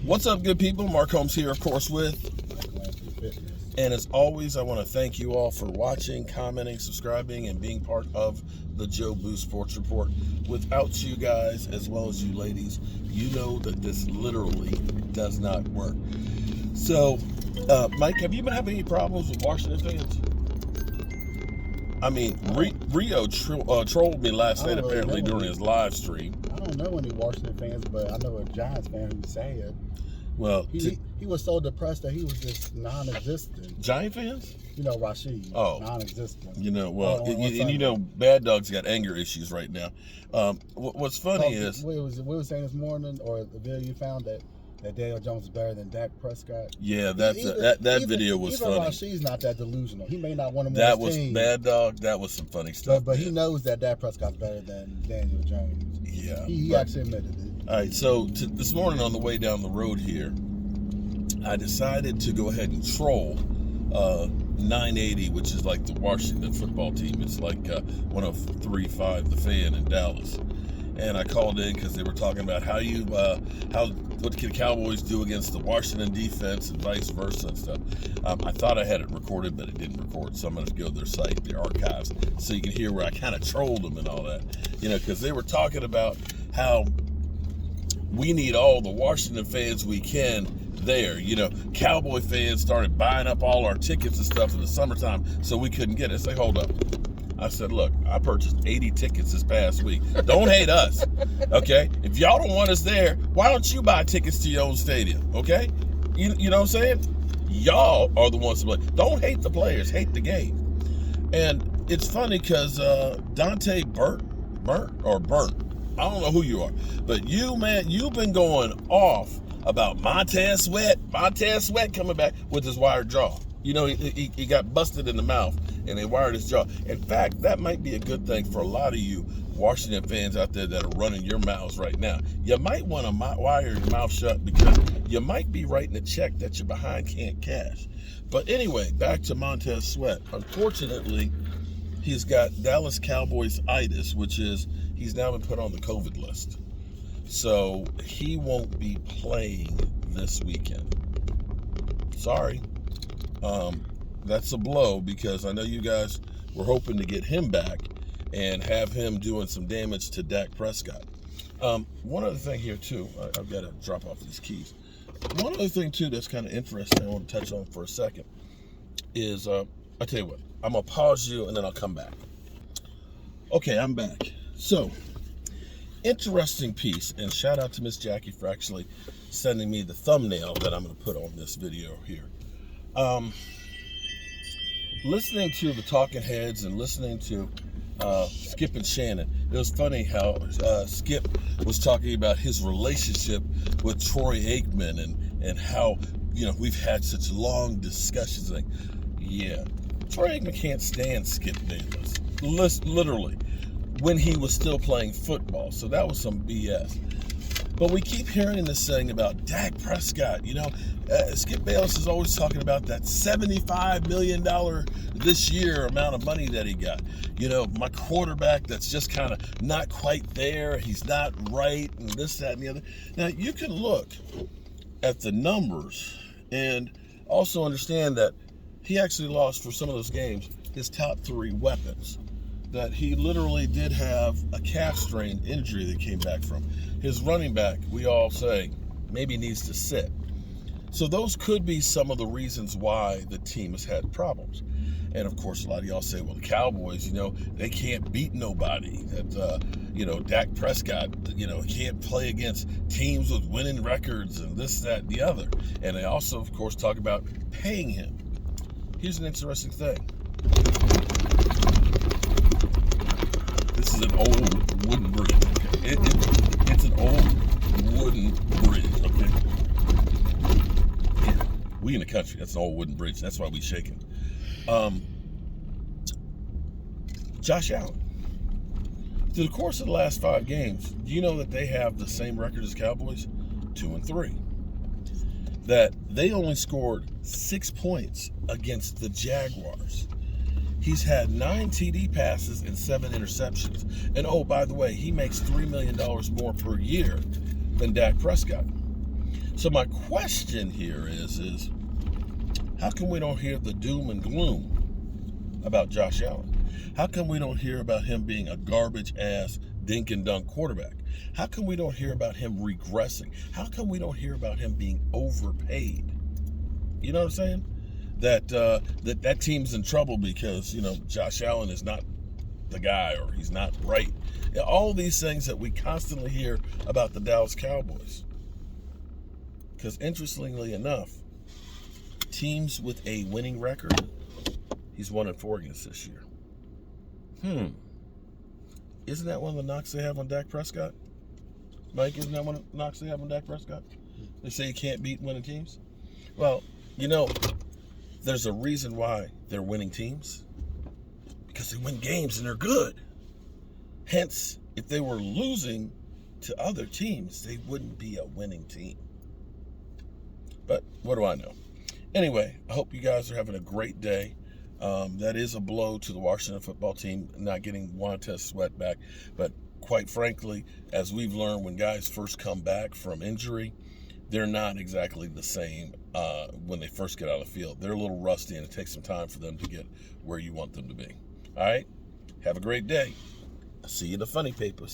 What's up, good people? Mark Holmes here, of course, with And as always, I want to thank you all for watching, commenting, subscribing, and being part of the Joe Boo Sports Report. Without you guys, as well as you ladies, you know that this literally does not work. So, Mike, have you been having any problems with Washington fans? I mean, Rio trolled me last night, apparently, during his live stream. I don't know any Washington fans, but I know a Giants fan who said Well, he was so depressed that he was just non-existent. Giant fans? You know, Rashid. Oh. Non-existent. You know, well, and you know, Bad Dog's got anger issues right now. What's funny is... We were saying this morning, or the video you found, that Daniel Jones is better than Dak Prescott. Yeah, that video was funny. Even Rashid's not that delusional. He may not want him that on his was team. Bad Dog. That was some funny stuff. But he knows that Dak Prescott's better than Daniel Jones. Yeah. He actually admitted it. All right, so this morning on the way down the road here, I decided to go ahead and troll 980, which is like the Washington football team. It's like 103.5 The Fan in Dallas. And I called in because they were talking about what can the Cowboys do against the Washington defense and vice versa and stuff. I thought I had it recorded, but it didn't record, so I'm going to go to their site, their archives, so you can hear where I kind of trolled them and all that. You know, because they were talking about how we need all the Washington fans we can there. You know, Cowboy fans started buying up all our tickets and stuff in the summertime, so we couldn't get it. Say, hold up. I said, look, I purchased 80 tickets this past week. Don't hate us, okay? If y'all don't want us there, why don't you buy tickets to your own stadium, okay? You know what I'm saying? Y'all are the ones to play. Don't hate the players, hate the game. And it's funny because Dante Burnt, I don't know who you are, but you, man, you've been going off about Montez Sweat coming back with his wired jaw. You know, he got busted in the mouth, and they wired his jaw. In fact, that might be a good thing for a lot of you Washington fans out there that are running your mouths right now. You might want to wire your mouth shut because you might be writing a check that you're behind can't cash. But anyway, back to Montez Sweat. Unfortunately, he's got Dallas Cowboys-itis, which is he's now been put on the COVID list. So he won't be playing this weekend. Sorry. That's a blow because I know you guys were hoping to get him back and have him doing some damage to Dak Prescott. One other thing here too, I've got to drop off these keys. One other thing too that's kind of interesting I want to touch on for a second is, I'll tell you what, I'm going to pause you and then I'll come back. Okay, I'm back. So, interesting piece, and shout out to Miss Jackie for actually sending me the thumbnail that I'm going to put on this video here. Listening to the Talking Heads and listening to Skip and Shannon, it was funny how Skip was talking about his relationship with Troy Aikman and how, you know, we've had such long discussions. Like, yeah, Troy Aikman can't stand Skip Bayless, literally, when he was still playing football. So that was some BS. But we keep hearing this thing about Dak Prescott. You know, Skip Bayless is always talking about that $75 million this year amount of money that he got. You know, my quarterback that's just kind of not quite there. He's not right, and this, that, and the other. Now, you can look at the numbers and also understand that he actually lost for some of those games his top three weapons. That he literally did have a calf strain injury that came back from. His running back, we all say, maybe needs to sit. So those could be some of the reasons why the team has had problems. And of course, a lot of y'all say, well, the Cowboys, you know, they can't beat nobody. That, you know, Dak Prescott, you know, can't play against teams with winning records and this, that, and the other. And they also, of course, talk about paying him. Here's an interesting thing. This is an old wooden bridge. Okay? It's an old wooden bridge. Okay. Yeah. We in the country. That's an old wooden bridge. That's why we shaking. Josh Allen. Through the course of the last 5 games, do you know that they have the same record as Cowboys? 2-3. That they only scored 6 points against the Jaguars. He's had 9 TD passes and 7 interceptions. And oh, by the way, he makes $3 million more per year than Dak Prescott. So my question here is how come we don't hear the doom and gloom about Josh Allen? How come we don't hear about him being a garbage ass dink and dunk quarterback? How come we don't hear about him regressing? How come we don't hear about him being overpaid? You know what I'm saying? That team's in trouble because, Josh Allen is not the guy, or he's not right. All these things that we constantly hear about the Dallas Cowboys. Because interestingly enough, teams with a winning record, he's 1-4 against this year. Isn't that one of the knocks they have on Dak Prescott? Mike, isn't that one of the knocks they have on Dak Prescott? They say you can't beat winning teams. Well, there's a reason why they're winning teams. Because they win games and they're good. Hence, if they were losing to other teams, they wouldn't be a winning team. But what do I know? Anyway, I hope you guys are having a great day. That is a blow to the Washington football team, not getting Montez Sweat back. But quite frankly, as we've learned, when guys first come back from injury, they're not exactly the same when they first get out of the field. They're a little rusty, and it takes some time for them to get where you want them to be. All right? Have a great day. I'll see you in the funny papers.